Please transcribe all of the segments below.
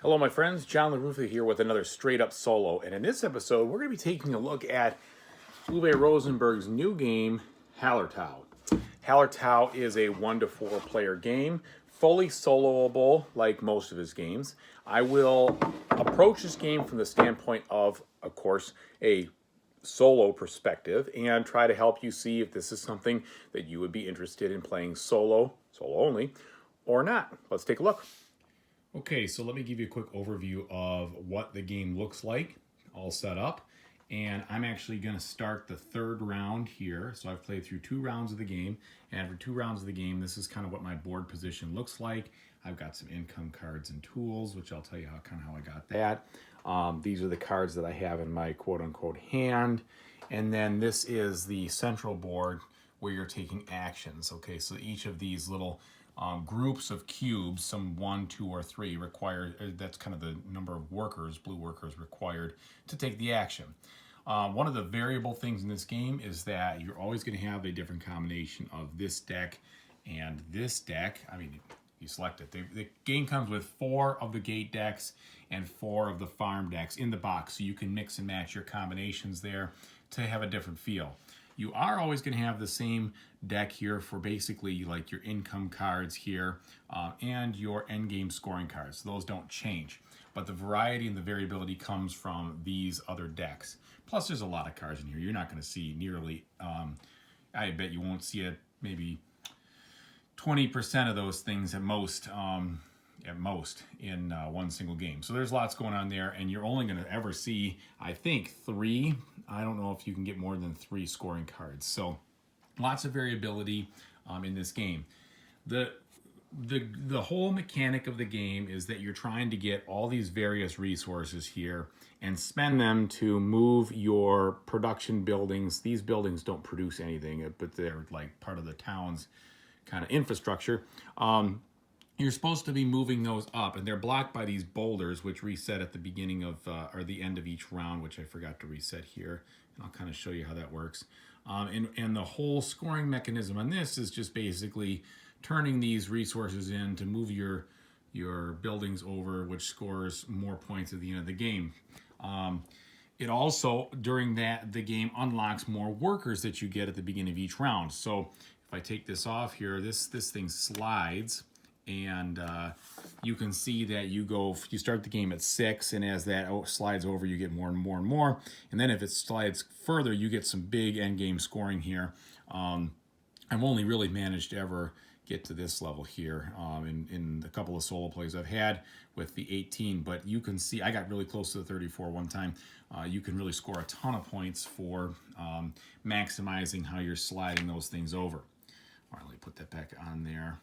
Hello, my friends. John LaRuffa here with another straight up solo. And in this episode, we're going to be taking a look at Uwe Rosenberg's new game, Hallertau. Hallertau is a 1 to 4 player game, fully soloable like most of his games. I will approach this game from the standpoint of course, a solo perspective and try to help you see if this is something that you would be interested in playing solo only, or not. Let's take a look. Okay, so let me give you a quick overview of what the game looks like, all set up. And I'm actually going to start the third round here. So I've played through 2 rounds of the game. And for 2 rounds of the game, this is kind of what my board position looks like. I've got some income cards and tools, which I'll tell you how I got that. These are the cards that I have in my quote-unquote hand. And then this is the central board where you're taking actions. Okay, so each of these little groups of cubes, some 1, 2, or 3, require, that's kind of the number of workers, blue workers required to take the action. One of the variable things in this game is that you're always going to have a different combination of this deck and this deck. I mean, you select it. The game comes with 4 of the gate decks and 4 of the farm decks in the box, so you can mix and match your combinations there to have a different feel. You are always going to have the same deck here for basically like your income cards here and your endgame scoring cards. Those don't change. But the variety and the variability comes from these other decks. Plus, there's a lot of cards in here. You're not going to see nearly, I bet you won't see it, maybe 20% of those things at most in one single game. So there's lots going on there, and you're only going to ever see, I think, 3. I don't know if you can get more than 3 scoring cards. So lots of variability in this game. The whole mechanic of the game is that you're trying to get all these various resources here and spend them to move your production buildings. These buildings don't produce anything, but they're like part of the town's kind of infrastructure. You're supposed to be moving those up, and they're blocked by these boulders, which reset at the beginning of, or the end of each round, which I forgot to reset here. And I'll kind of show you how that works. And the whole scoring mechanism on this is just basically turning these resources in to move your buildings over, which scores more points at the end of the game. It also, during the game, unlocks more workers that you get at the beginning of each round. So if I take this off here, this thing slides, and you can see that you start the game at 6, and as that slides over, you get more and more and more. And then if it slides further, you get some big end game scoring here. I've only really managed to ever get to this level here in the couple of solo plays I've had with the 18, but you can see I got really close to the 34 one time. You can really score a ton of points for maximizing how you're sliding those things over. All right, let me put that back on there.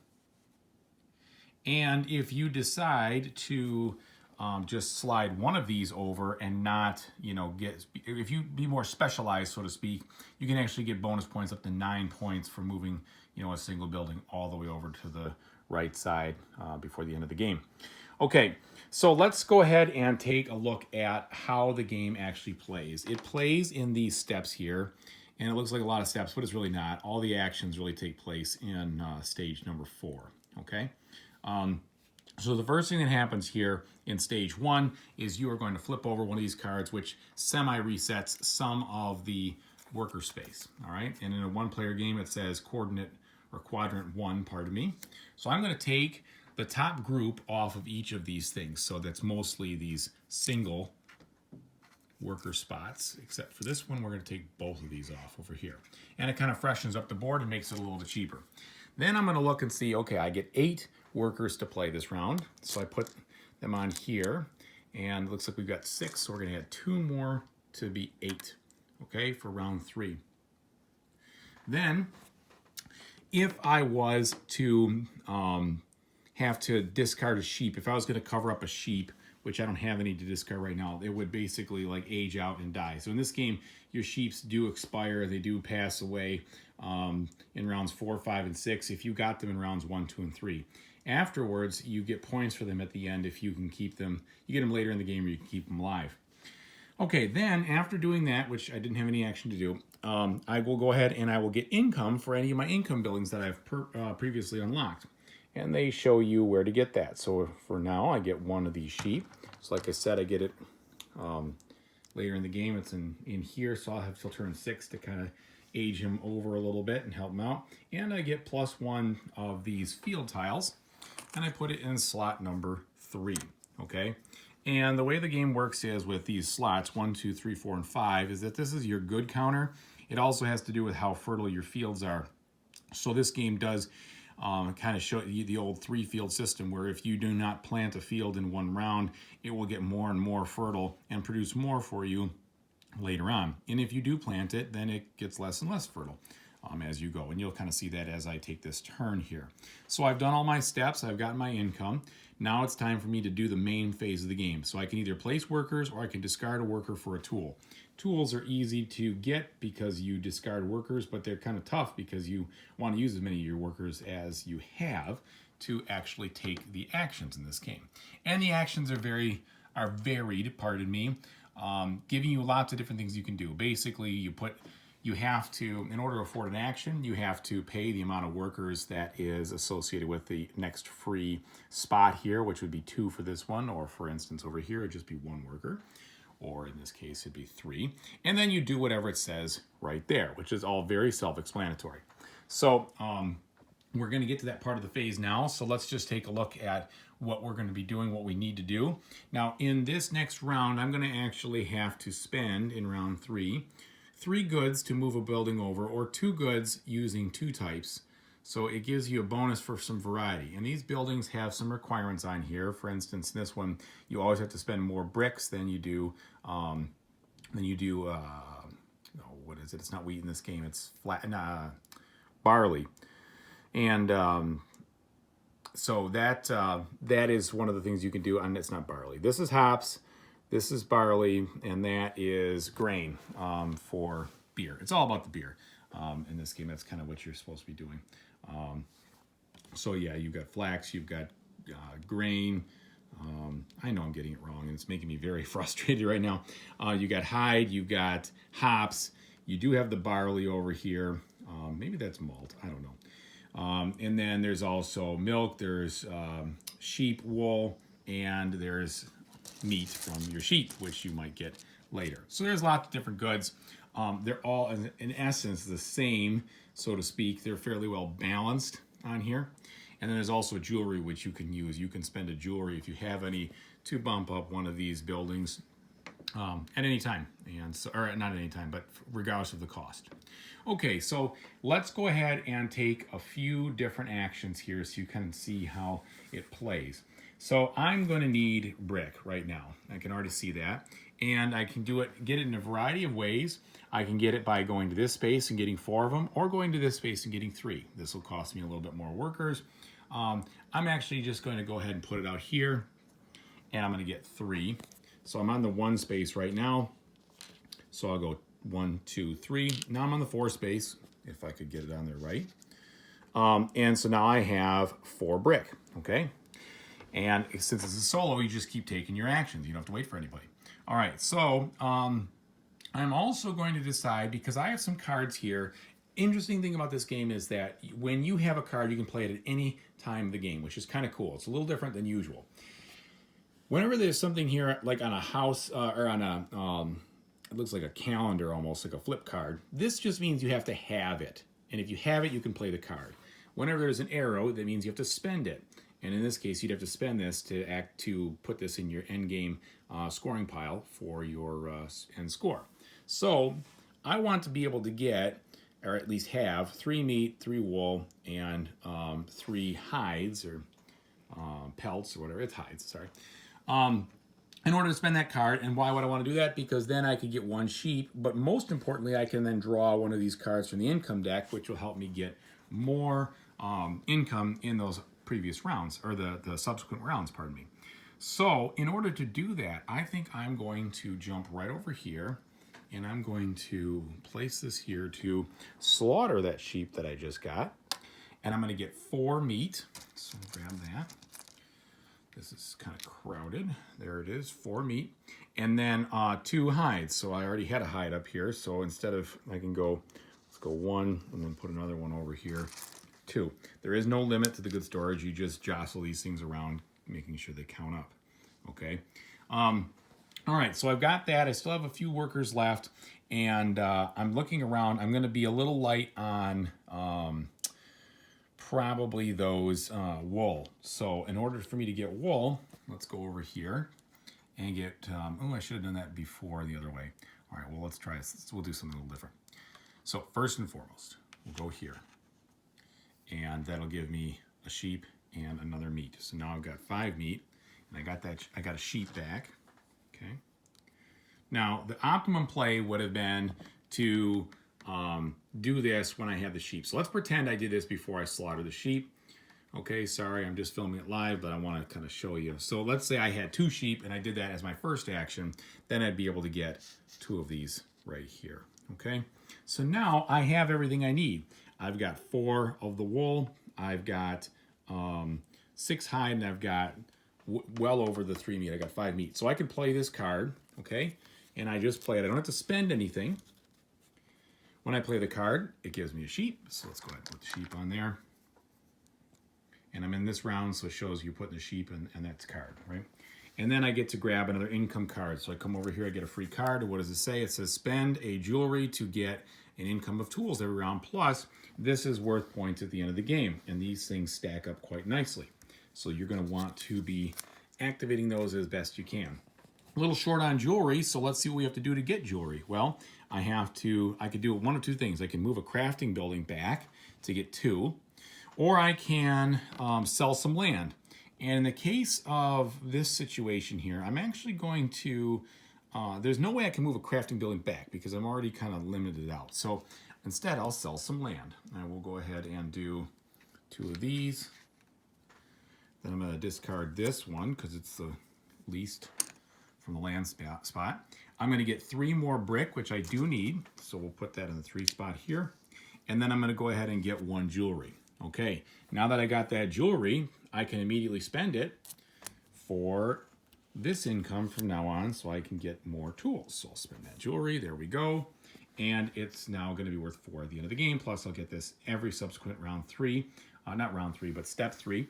And if you decide to just slide one of these over and not, if you be more specialized, so to speak, you can actually get bonus points up to 9 points for moving, a single building all the way over to the right side before the end of the game. Okay, so let's go ahead and take a look at how the game actually plays. It plays in these steps here, and it looks like a lot of steps, but it's really not. All the actions really take place in stage number 4, okay? So the first thing that happens here in stage 1 is you are going to flip over one of these cards, which semi-resets some of the worker space, all right? And in a 1-player game, it says coordinate or quadrant 1, pardon me. So I'm going to take the top group off of each of these things. So that's mostly these single worker spots, except for this one, we're going to take both of these off over here. And it kind of freshens up the board and makes it a little bit cheaper. Then I'm going to look and see, okay, I get 8 workers to play this round. So I put them on here, and it looks like we've got 6, so we're going to add 2 more to be 8, okay, for round 3. Then, if I was to have to discard a sheep, if I was going to cover up a sheep, which I don't have any to discard right now, it would basically like age out and die. So in this game, your sheeps do expire, they do pass away in rounds 4, 5, and 6 if you got them in rounds 1, 2, and 3. Afterwards, you get points for them at the end if you can keep them. You get them later in the game or you can keep them alive. Okay, then after doing that, which I didn't have any action to do, I will go ahead and I will get income for any of my income buildings that I've previously unlocked. and they show you where to get that. So for now, I get one of these sheep. So like I said, I get it later in the game. It's in here, so I'll have to turn 6 to kind of age him over a little bit and help him out. And I get +1 of these field tiles, and I put it in slot number 3, okay? And the way the game works is with these slots, 1, 2, 3, 4, and 5, is that this is your good counter. It also has to do with how fertile your fields are. So this game does kind of show you the old 3-field system, where if you do not plant a field in one round, it will get more and more fertile and produce more for you later on. And if you do plant it, then it gets less and less fertile as you go. And you'll kind of see that as I take this turn here. So I've done all my steps. I've gotten my income. Now it's time for me to do the main phase of the game. So I can either place workers or I can discard a worker for a tool. Tools are easy to get because you discard workers, but they're kind of tough because you want to use as many of your workers as you have to actually take the actions in this game. And the actions are varied, pardon me, giving you lots of different things you can do. Basically, you have to, in order to afford an action, you have to pay the amount of workers that is associated with the next free spot here, which would be 2 for this one, or for instance over here, it'd just be 1 worker, or in this case, it'd be 3. And then you do whatever it says right there, which is all very self-explanatory. So we're going to get to that part of the phase now, so let's just take a look at what we're going to be doing, what we need to do. Now, in this next round, I'm going to actually have to spend, in round 3 goods to move a building over, or 2 goods using 2 types. So it gives you a bonus for some variety. And these buildings have some requirements on here. For instance, this one, you always have to spend more bricks than you do, what is it? It's not wheat in this game. It's barley. And so that is one of the things you can do. And it's not barley. This is hops. This is barley, and that is grain for beer. It's all about the beer in this game. That's kind of what you're supposed to be doing. So yeah, you've got flax, you've got grain. I know I'm getting it wrong, and it's making me very frustrated right now. You got hide, you've got hops. You do have the barley over here. Maybe that's malt. I don't know. And then there's also milk. There's sheep wool, and there's meat from your sheep, which you might get later. So there's lots of different goods. They're all, in essence, the same, so to speak. They're fairly well balanced on here. And then there's also jewelry, which you can use. You can spend a jewelry, if you have any, to bump up one of these buildings at any time. And so, or not at any time, but regardless of the cost. Okay, so let's go ahead and take a few different actions here so you can see how it plays. So I'm going to need brick right now. I can already see that. And I can get it in a variety of ways. I can get it by going to this space and getting 4 of them, or going to this space and getting 3. This will cost me a little bit more workers. I'm actually just going to go ahead and put it out here, and I'm going to get 3. So I'm on the 1 space right now. So I'll go 1, 2, 3. Now I'm on the 4 space, if I could get it on there right. And so now I have 4 brick, okay? And since it's a solo, you just keep taking your actions. You don't have to wait for anybody. All right, so I'm also going to decide, because I have some cards here. Interesting thing about this game is that when you have a card, you can play it at any time of the game, which is kind of cool. It's a little different than usual. Whenever there's something here, like on a house, or on a, it looks like a calendar almost, like a flip card, this just means you have to have it. And if you have it, you can play the card. Whenever there's an arrow, that means you have to spend it. And in this case, you'd have to spend this to put this in your end game scoring pile for your end score. So I want to be able to get, or at least have, 3 meat, 3 wool, and 3 hides, or pelts, or whatever. It's hides, sorry. In order to spend that card. And why would I want to do that? Because then I could get 1 sheep, but most importantly, I can then draw one of these cards from the income deck, which will help me get more income in those previous rounds, or the subsequent rounds, pardon me. So in order to do that, I think I'm going to jump right over here, and I'm going to place this here to slaughter that sheep that I just got. And I'm going to get 4 meat. So grab that. This is kind of crowded. There it is, 4 meat. And then 2 hides. So I already had a hide up here. So instead of, I can go, let's go 1 and then put another one over here 2. There is no limit to the good storage. You just jostle these things around, making sure they count up. Okay. All right, so I've got that. I still have a few workers left, and I'm looking around. I'm going to be a little light on probably those wool. So in order for me to get wool, let's go over here and get, oh, I should have done that before the other way. All right, well, let's try this. We'll do something a little different. So first and foremost, we'll go here, and that'll give me a sheep and another meat. So now I've got 5 meat, and I got a sheep back. Okay. Now the optimum play would have been to do this when I had the sheep. So let's pretend I did this before I slaughtered the sheep. Okay, sorry, I'm just filming it live, but I want to kind of show you. So let's say I had 2 sheep and I did that as my first action, then I'd be able to get 2 of these right here. Okay, so now I have everything I need. I've got 4 of the wool, I've got 6 hide, and I've got well over the 3 meat. I got 5 meat. So I can play this card, okay, and I just play it. I don't have to spend anything. When I play the card, it gives me a sheep. So let's go ahead and put the sheep on there. And I'm in this round, so it shows you putting the sheep in that card, right? And then I get to grab another income card. So I come over here, I get a free card. What does it say? It says spend a jewelry to get an income of tools every round. Plus, this is worth points at the end of the game. And these things stack up quite nicely. So you're going to want to be activating those as best you can. A little short on jewelry, so let's see what we have to do to get jewelry. Well, I could do one of 2 things. I can move a crafting building back to get 2, or I can sell some land. And in the case of this situation here, I'm actually going to, there's no way I can move a crafting building back because I'm already kind of limited out. So instead, I'll sell some land. I will go ahead and do 2 of these. Then I'm going to discard this one because it's the least from the land spot. I'm going to get 3 more brick, which I do need. So we'll put that in the 3 spot here. And then I'm going to go ahead and get 1 jewelry. Okay, now that I got that jewelry, I can immediately spend it for this income from now on so I can get more tools. So I'll spend that jewelry. There we go. And it's now going to be worth 4 at the end of the game. Plus, I'll get this every subsequent round 3. Not round 3, but step 3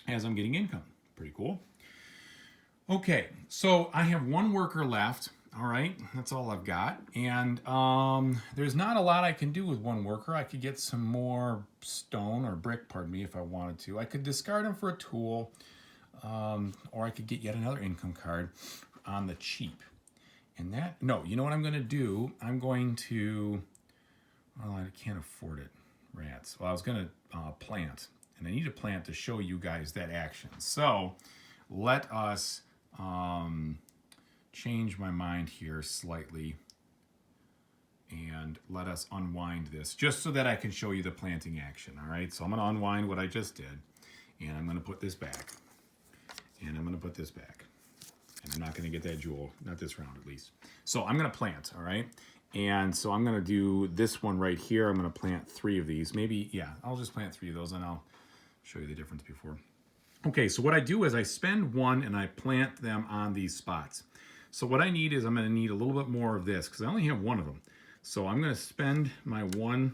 as I'm getting income. Pretty cool. Okay, so I have 1 worker left. All right, that's all I've got. And there's not a lot I can do with 1 worker. I could get some more stone or brick, pardon me, if I wanted to. I could discard them for a tool, or I could get yet another income card on the cheap. And that, no, you know what I'm going to do? I'm going to, well, I can't afford it, rats. Well, I was going to plant, and I need to plant to show you guys that action. So let us change my mind here slightly and let us unwind this just so that I can show you the planting action. All right, so I'm going to unwind what I just did, and I'm going to put this back, and I'm going to put this back, and I'm not going to get that jewel, not this round at least. So I'm going to plant, all right, and so I'm going to do this one right here. I'm going to plant 3 of these, maybe, yeah, I'll just plant 3 of those, and I'll show you the difference before. Okay, so what I do is I spend 1 and I plant them on these spots. So what I need is I'm going to need a little bit more of this because I only have 1 of them. So I'm going to spend my 1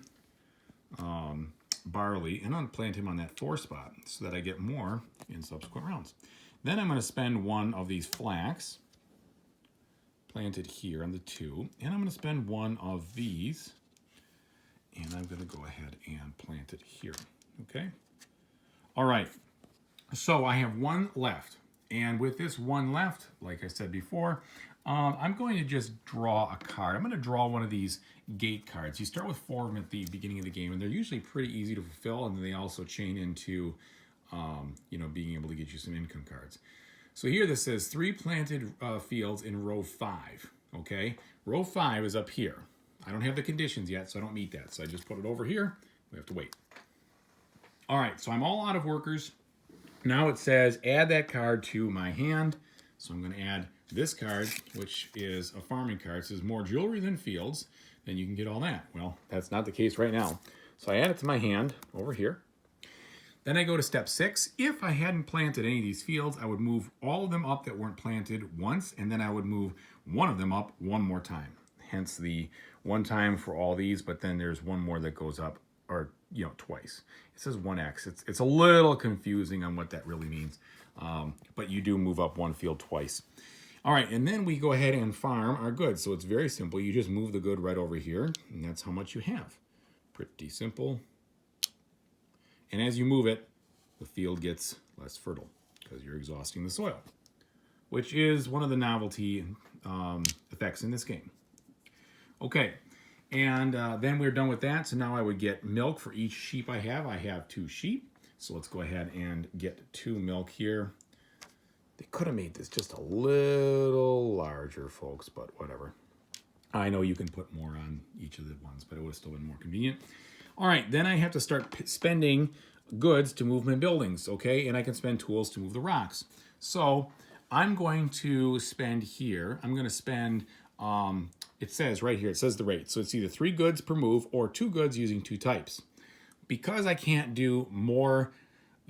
barley, and I'm going to plant him on that 4 spot so that I get more in subsequent rounds. Then I'm going to spend 1 of these flax, planted here on the 2, and I'm going to spend 1 of these, and I'm going to go ahead and plant it here. Okay? All right. So I have 1 left. And with this 1 left, like I said before, I'm going to just draw a card. I'm going to draw one of these gate cards. You start with 4 of them at the beginning of the game, and they're usually pretty easy to fulfill, and then they also chain into, being able to get you some income cards. So here this says 3 planted fields in row 5, okay? Row 5 is up here. I don't have the conditions yet, so I don't meet that. So I just put it over here. We have to wait. All right, so I'm all out of workers. Now it says add that card to my hand. So I'm going to add this card, which is a farming card. It says more jewelry than fields, then you can get all that. Well, that's not the case right now. So I add it to my hand over here. Then I go to step 6. If I hadn't planted any of these fields, I would move all of them up that weren't planted once, and then I would move 1 of them up 1 more time. Hence the 1 time for all these, but then there's 1 more that goes up, or twice. It says 1x. It's a little confusing on what that really means, but you do move up one field twice. All right, and then we go ahead and farm our goods. So it's very simple. You just move the good right over here, and that's how much you have. Pretty simple. And as you move it, the field gets less fertile because you're exhausting the soil, which is one of the novelty effects in this game. Okay, and then we're done with that. So now I would get milk for each sheep I have. I have 2 sheep. So let's go ahead and get 2 milk here. They could have made this just a little larger, folks, but whatever. I know you can put more on each of the ones, but it would have still been more convenient. All right, then I have to start spending goods to move my buildings, okay? And I can spend tools to move the rocks. So I'm going to spend here, I'm going to spend, it says right here, it says the rate. So it's either 3 goods per move or 2 goods using 2 types. Because I can't do more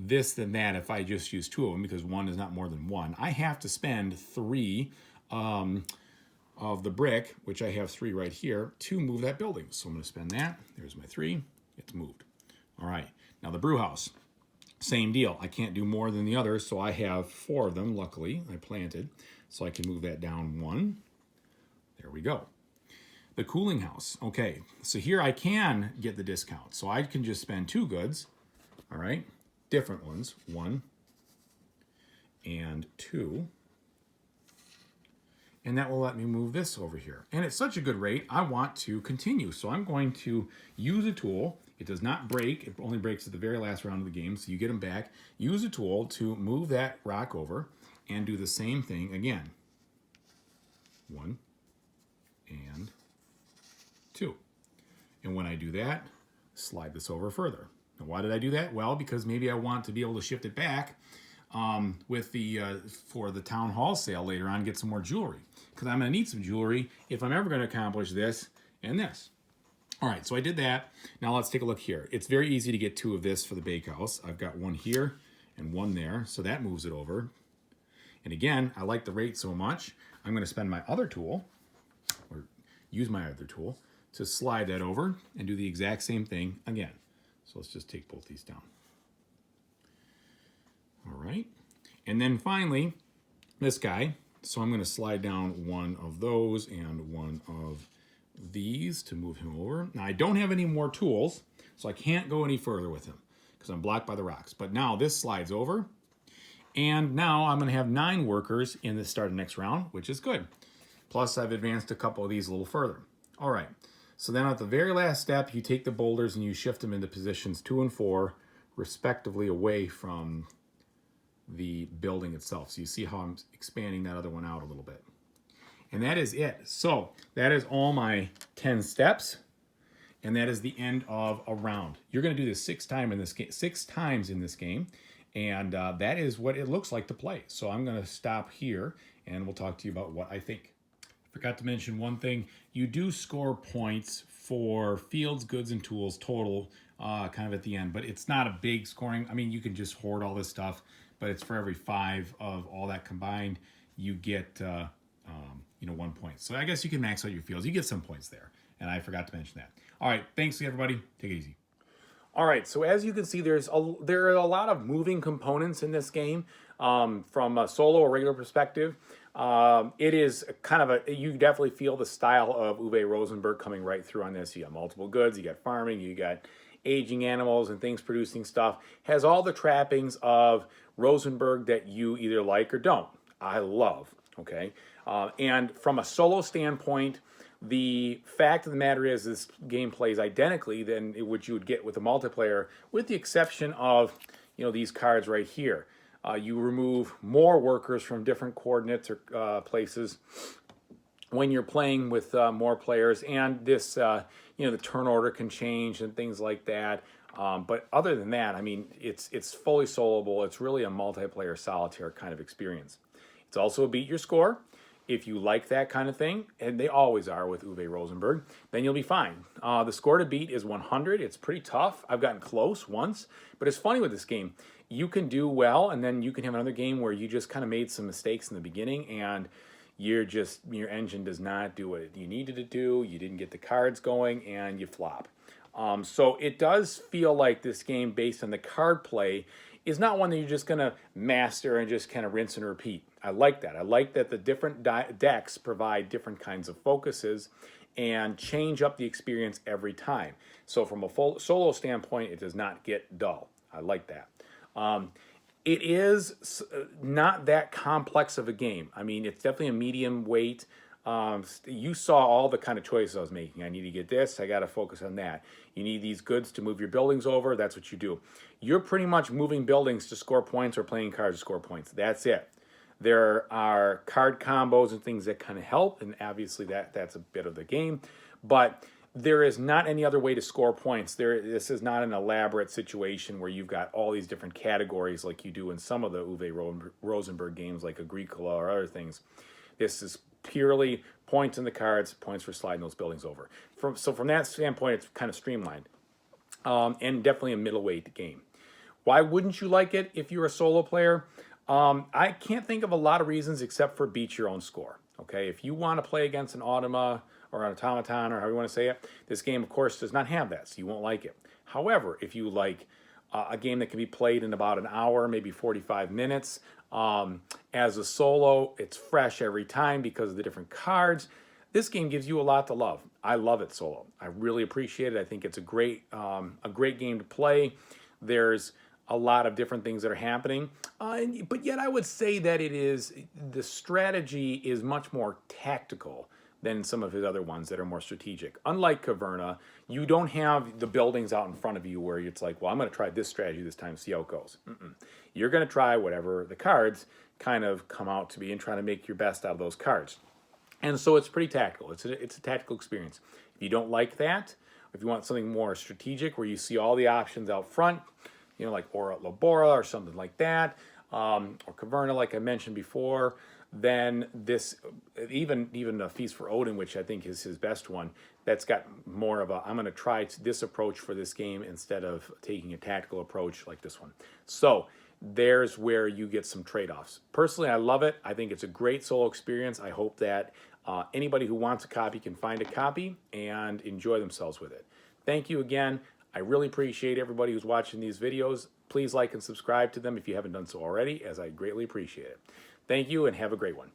this than that if I just use 2 of them, because 1 is not more than 1, I have to spend 3 of the brick, which I have 3 right here, to move that building. So I'm going to spend that. There's my 3. It's moved. All right. Now the brew house, same deal. I can't do more than the others, so I have 4 of them, luckily. I planted, so I can move that down 1. There we go. The cooling house. Okay, so here I can get the discount. So I can just spend 2 goods, all right? Different ones, 1 and 2. And that will let me move this over here. And it's such a good rate, I want to continue. So I'm going to use a tool. It does not break. It only breaks at the very last round of the game, so you get them back. Use a tool to move that rock over and do the same thing again. 1 and 2. And when I do that, slide this over further. Now, why did I do that? Well, because maybe I want to be able to shift it back with the for the town hall sale later on, get some more jewelry, because I'm going to need some jewelry if I'm ever going to accomplish this and this. All right, so I did that. Now let's take a look here. It's very easy to get 2 of this for the bakehouse. I've got 1 here and 1 there, so that moves it over. And again, I like the rate so much, I'm going to spend my other tool, or use my other tool, to slide that over and do the exact same thing again. So let's just take both these down. All right, and then finally, this guy. So I'm going to slide down 1 of those and 1 of these to move him over. Now I don't have any more tools, so I can't go any further with him because I'm blocked by the rocks. But now this slides over, and now I'm going to have 9 workers in the start of the next round, which is good. Plus I've advanced a couple of these a little further. All right, so then at the very last step, you take the boulders and you shift them into positions 2 and 4, respectively, away from the building itself. So you see how I'm expanding that other one out a little bit. And that is it. So that is all my 10 steps, and that is the end of a round. You're going to do this 6 times in this game, and that is what it looks like to play. So I'm going to stop here, and we'll talk to you about what I think. Forgot to mention one thing. You do score points for fields, goods, and tools total kind of at the end, but it's not a big scoring. I mean, you can just hoard all this stuff, but it's for every 5 of all that combined, you get 1 point. So I guess you can max out your fields. You get some points there, and I forgot to mention that. All right, thanks everybody. Take it easy. All right, so as you can see, there are a lot of moving components in this game from a solo or regular perspective. It is kind of you definitely feel the style of Uwe Rosenberg coming right through on this. You got multiple goods, you got farming, you got aging animals and things producing stuff. Has all the trappings of Rosenberg that you either like or don't. I love, okay? And from a solo standpoint, the fact of the matter is this game plays identically than what you would get with a multiplayer, with the exception of, these cards right here. You remove more workers from different coordinates or places when you're playing with more players, and this, the turn order can change and things like that. But other than that, I mean, it's fully soloable. It's really a multiplayer solitaire kind of experience. It's also a beat your score. If you like that kind of thing, and they always are with Uwe Rosenberg, then you'll be fine. The score to beat is 100. It's pretty tough. I've gotten close once, but it's funny with this game. You can do well, and then you can have another game where you just kind of made some mistakes in the beginning, and your engine does not do what you needed to do. You didn't get the cards going, and you flop. So it does feel like this game, based on the card play, is not one that you're just going to master and just kind of rinse and repeat. I like that. I like that the different decks provide different kinds of focuses and change up the experience every time. So from a full solo standpoint, it does not get dull. I like that. It is not that complex of a game. I mean, it's definitely a medium weight. You saw all the kind of choices I was making. I need to get this. I got to focus on that. You need these goods to move your buildings over. That's what you do. You're pretty much moving buildings to score points or playing cards to score points. That's it. There are card combos and things that kind of help, and obviously that's a bit of the game. But there is not any other way to score points. This is not an elaborate situation where you've got all these different categories like you do in some of the Uwe Rosenberg games, like Agricola or other things. This is purely points in the cards, points for sliding those buildings over. So from that standpoint, it's kind of streamlined, and definitely a middleweight game. Why wouldn't you like it if you're a solo player? I can't think of a lot of reasons except for beat your own score. Okay, if you want to play against an automa or an automaton, or however you want to say it, this game, of course, does not have that, so you won't like it. However, if you like a game that can be played in about an hour, maybe 45 minutes, as a solo, it's fresh every time because of the different cards. This game gives you a lot to love. I love it solo. I really appreciate it. I think it's a great game to play. There's a lot of different things that are happening, but yet I would say that the strategy is much more tactical than some of his other ones that are more strategic. Unlike Caverna, you don't have the buildings out in front of you where it's like, well, I'm going to try this strategy this time, see how it goes. You're going to try whatever the cards kind of come out to be and try to make your best out of those cards. And so it's pretty tactical. It's a tactical experience. If you don't like that, if you want something more strategic where you see all the options out front, like Ora Labora or something like that, or Caverna, like I mentioned before, then this, even a Feast for Odin, which I think is his best one, that's got more of a, I'm going to try this approach for this game instead of taking a tactical approach like this one. So there's where you get some trade-offs. Personally, I love it. I think it's a great solo experience. I hope that anybody who wants a copy can find a copy and enjoy themselves with it. Thank you again. I really appreciate everybody who's watching these videos. Please like and subscribe to them if you haven't done so already, as I greatly appreciate it. Thank you and have a great one.